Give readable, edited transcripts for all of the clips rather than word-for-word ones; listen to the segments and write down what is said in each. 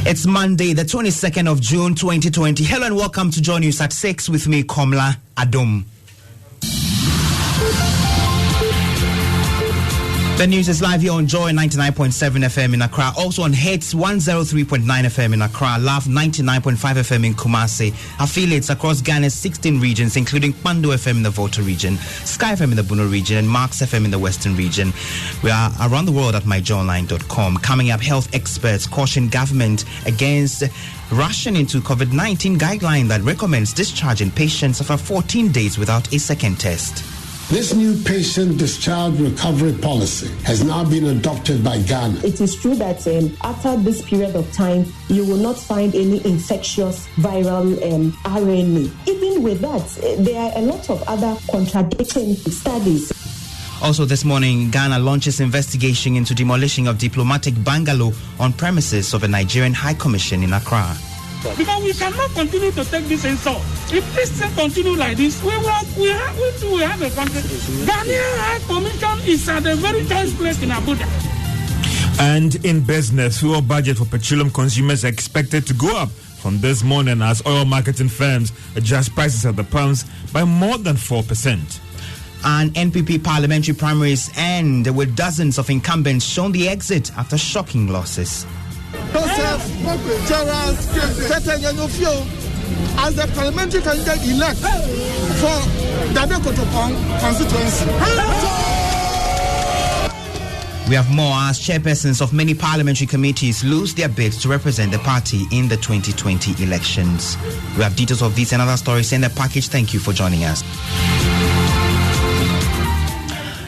It's Monday, the 22nd of June, 2020. Hello and welcome to Joy News at 6 with me, Komla Adom. The news is live here on Joy 99.7 FM in Accra, also on Hits 103.9 FM in Accra, Love 99.5 FM in Kumasi, affiliates across Ghana's 16 regions, including Pando FM in the Volta region, Sky FM in the Bono region, and Marks FM in the Western region. We are around the world at myjoyonline.com. Coming up, health experts caution government against rushing into COVID-19 guideline that recommends discharging patients after 14 days without a second test. This new patient discharge recovery policy has now been adopted by Ghana. It is true that after this period of time, you will not find any infectious viral RNA. Even with that, there are a lot of other contradicting studies. Also this morning, Ghana launches investigation into demolition of diplomatic bungalow on premises of a Nigerian High Commission in Accra. Because we cannot continue to take this insult. If this thing continue like this, we have a country. Ghanaian High Commission is at a very nice place in Abuja. And in business, fuel budget for petroleum consumers are expected to go up from this morning as oil marketing firms adjust prices at the pumps by more than 4%. And NPP parliamentary primaries end with dozens of incumbents shown the exit after shocking losses. As the parliamentary candidate elect for Dada Kotopong constituency. We have more as chairpersons of many parliamentary committees lose their bids to represent the party in the 2020 elections. We have details of these and other stories in the package. Thank you for joining us.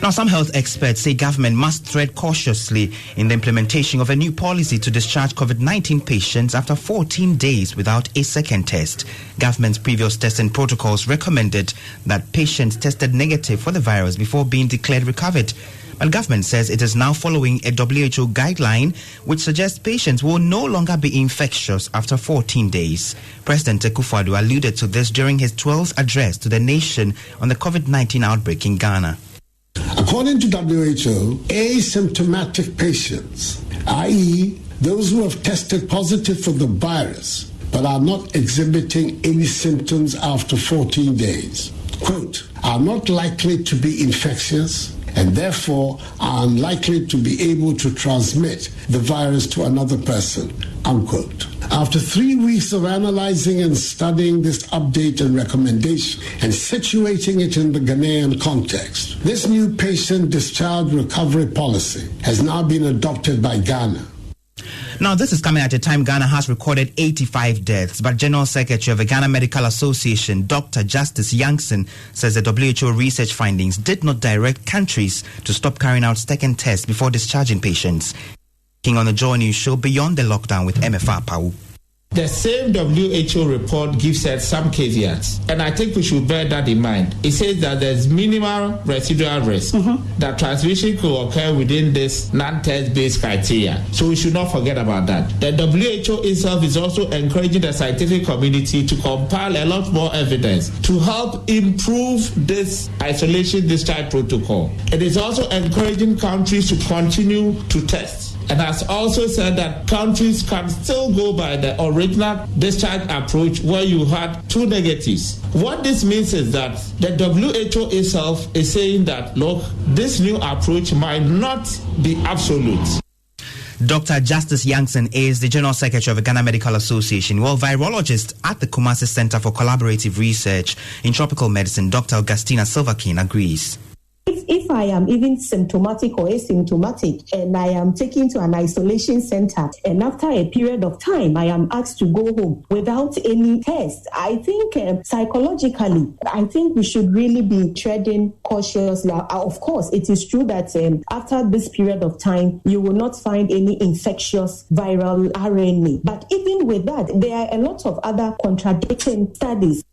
Now, some health experts say government must tread cautiously in the implementation of a new policy to discharge COVID-19 patients after 14 days without a second test. Government's previous testing protocols recommended that patients tested negative for the virus before being declared recovered. But government says it is now following a WHO guideline which suggests patients will no longer be infectious after 14 days. President Akufo-Addo alluded to this during his 12th address to the nation on the COVID-19 outbreak in Ghana. According to WHO, asymptomatic patients, i.e., those who have tested positive for the virus but are not exhibiting any symptoms after 14 days, quote, are not likely to be infectious and therefore are unlikely to be able to transmit the virus to another person, unquote. After 3 weeks of analyzing and studying this update and recommendation and situating it in the Ghanaian context, this new patient discharge recovery policy has now been adopted by Ghana. Now, this is coming at a time Ghana has recorded 85 deaths, but General Secretary of the Ghana Medical Association, Dr. Justice Youngson, says the WHO research findings did not direct countries to stop carrying out second tests before discharging patients. On the Joy News show Beyond the Lockdown with MFR Pau. The same WHO report gives us some caveats, and I think we should bear that in mind. It says that there's minimal residual risk, that transmission could occur within this non-test-based criteria. So we should not forget about that. The WHO itself is also encouraging the scientific community to compile a lot more evidence to help improve this isolation discharge protocol. It is also encouraging countries to continue to test. And has also said that countries can still go by the original discharge approach where you had 2 negatives. What this means is that the WHO itself is saying that, look, this new approach might not be absolute. Dr. Justice Youngson is the General Secretary of the Ghana Medical Association, while virologist at the Kumasi Center for Collaborative Research in Tropical Medicine, Dr. Augustina Silverkin, agrees. If I am even symptomatic or asymptomatic and I am taken to an isolation center and after a period of time I am asked to go home without any test, I think psychologically, I think we should really be treading cautiously. Of course, it is true that after this period of time, you will not find any infectious viral RNA. But even with that, there are a lot of other contradicting studies.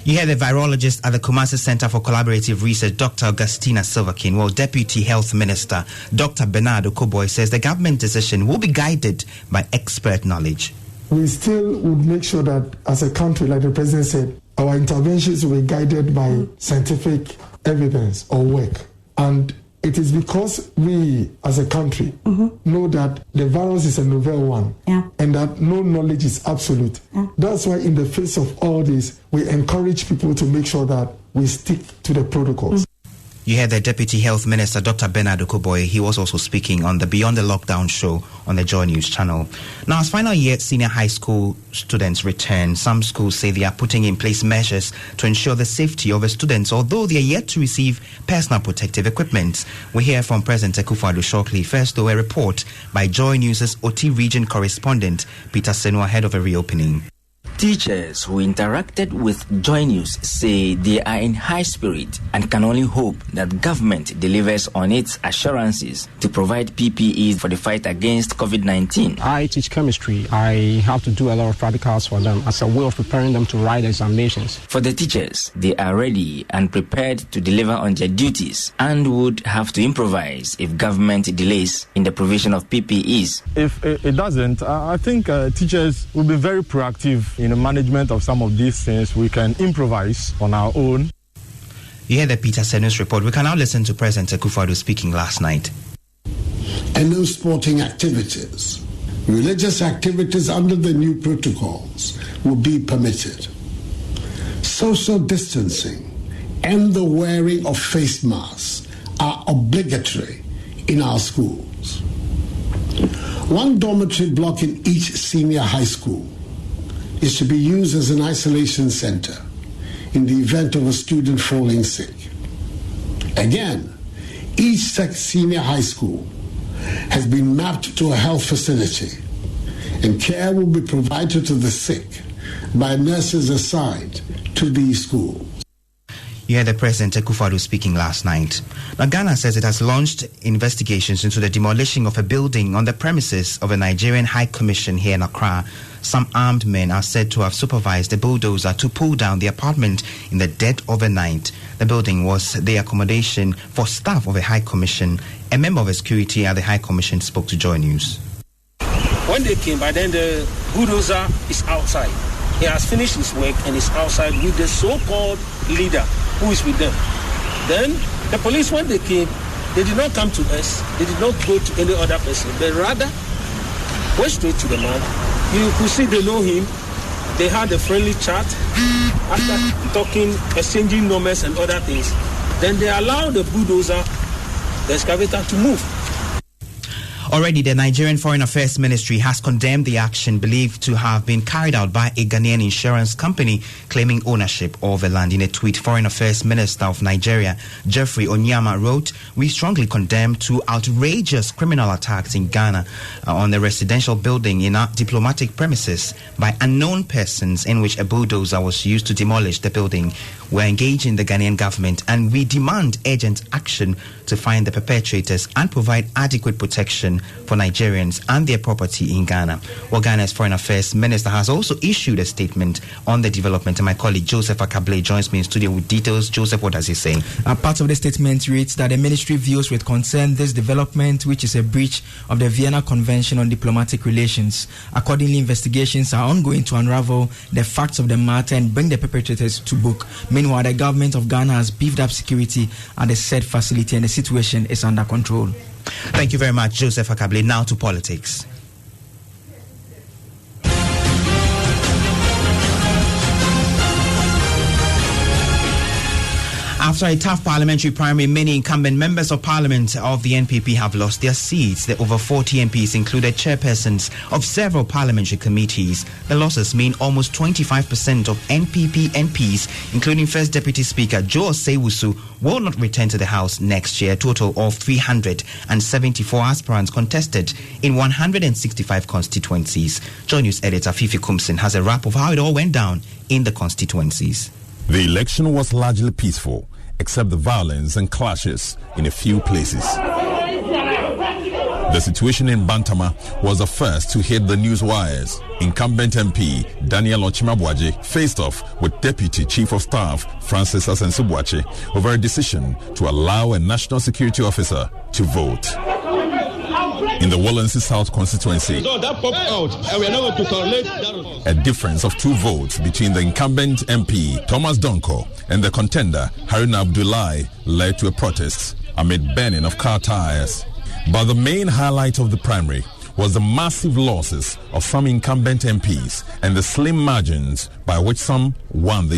You hear the virologist at the Kumasi Center for Collaborative Research, Dr. Augustina Silverkin, while Deputy Health Minister Dr. Bernard Okoboy says the government decision will be guided by expert knowledge. We still would make sure that as a country, like the President said, our interventions will be guided by scientific evidence or work. And it is because we as a country know that the virus is a novel one and that no knowledge is absolute. That's why in the face of all this, we encourage people to make sure that we stick to the protocols. You heard the Deputy Health Minister, Dr. Bernard Okoboye. He was also speaking on the Beyond the Lockdown show on the Joy News channel. Now, as final year senior high school students return, some schools say they are putting in place measures to ensure the safety of the students, although they are yet to receive personal protective equipment. We hear from President Akufo-Addo shortly. First, though, a report by Joy News' OT region correspondent, Peter Senu, ahead of a reopening. Teachers who interacted with Joy News say they are in high spirit and can only hope that government delivers on its assurances to provide PPEs for the fight against COVID-19. I teach chemistry. I have to do a lot of practicals for them as a way of preparing them to write examinations. For the teachers, they are ready and prepared to deliver on their duties and would have to improvise if government delays in the provision of PPEs. If it doesn't, I think teachers will be very proactive in the management of some of these things. We can improvise on our own. You hear the Peter Senu's report. We can now listen to President Akufo-Addo speaking last night. And no sporting activities. Religious activities under the new protocols will be permitted. Social distancing and the wearing of face masks are obligatory in our schools. One dormitory block in each senior high school is to be used as an isolation center in the event of a student falling sick. Again, each senior high school has been mapped to a health facility, and care will be provided to the sick by nurses assigned to these schools. You heard the President Akufo-Addo speaking last night. Now, Ghana says it has launched investigations into the demolition of a building on the premises of a Nigerian High Commission here in Accra. Some armed men are said to have supervised the bulldozer to pull down the apartment in the dead of the night. The building was the accommodation for staff of the High Commission. A member of the security at the High Commission spoke to Joy News. When they came, by then the bulldozer is outside. He has finished his work and is outside with the so-called leader who is with them. Then the police, when they came, they did not come to us. They did not go to any other person. They rather went straight to the man. You could see they know him. They had a friendly chat. After talking, exchanging numbers and other things, then they allowed the bulldozer, the excavator, to move. Already, the Nigerian Foreign Affairs Ministry has condemned the action believed to have been carried out by a Ghanaian insurance company claiming ownership of the land. In a tweet, Foreign Affairs Minister of Nigeria, Geoffrey Onyama, wrote, "We strongly condemn two outrageous criminal attacks in Ghana on the residential building in our diplomatic premises by unknown persons in which a bulldozer was used to demolish the building. We're engaging the Ghanaian government and we demand urgent action to find the perpetrators and provide adequate protection for Nigerians and their property in Ghana." Well, Ghana's Foreign Affairs Minister has also issued a statement on the development, and my colleague Joseph Akable joins me in studio with details. Joseph, what does he say? Part of the statement reads that the ministry views with concern this development, which is a breach of the Vienna Convention on Diplomatic Relations. Accordingly, investigations are ongoing to unravel the facts of the matter and bring the perpetrators to book. Meanwhile, the government of Ghana has beefed up security at the said facility and the situation is under control. Thank you very much, Joseph Akable. Now to politics. After a tough parliamentary primary, many incumbent members of parliament of the NPP have lost their seats. The over 40 MPs included chairpersons of several parliamentary committees. The losses mean almost 25% of NPP MPs, including First Deputy Speaker Joe Osei-Wusu, will not return to the House next year. A total of 374 aspirants contested in 165 constituencies. Joy News editor Fifi Kumsin has a wrap of how it all went down in the constituencies. The election was largely peaceful, except the violence and clashes in a few places. The situation in Bantama was the first to hit the news wires. Incumbent MP Daniel Ochimabwaje faced off with Deputy Chief of Staff Francis Asensubuache over a decision to allow a national security officer to vote. In the Wallency South constituency, a difference of 2 votes between the incumbent MP Thomas Donko and the contender Haruna Abdullahi led to a protest amid burning of car tires. But the main highlight of the primary was the massive losses of some incumbent MPs and the slim margins by which some won the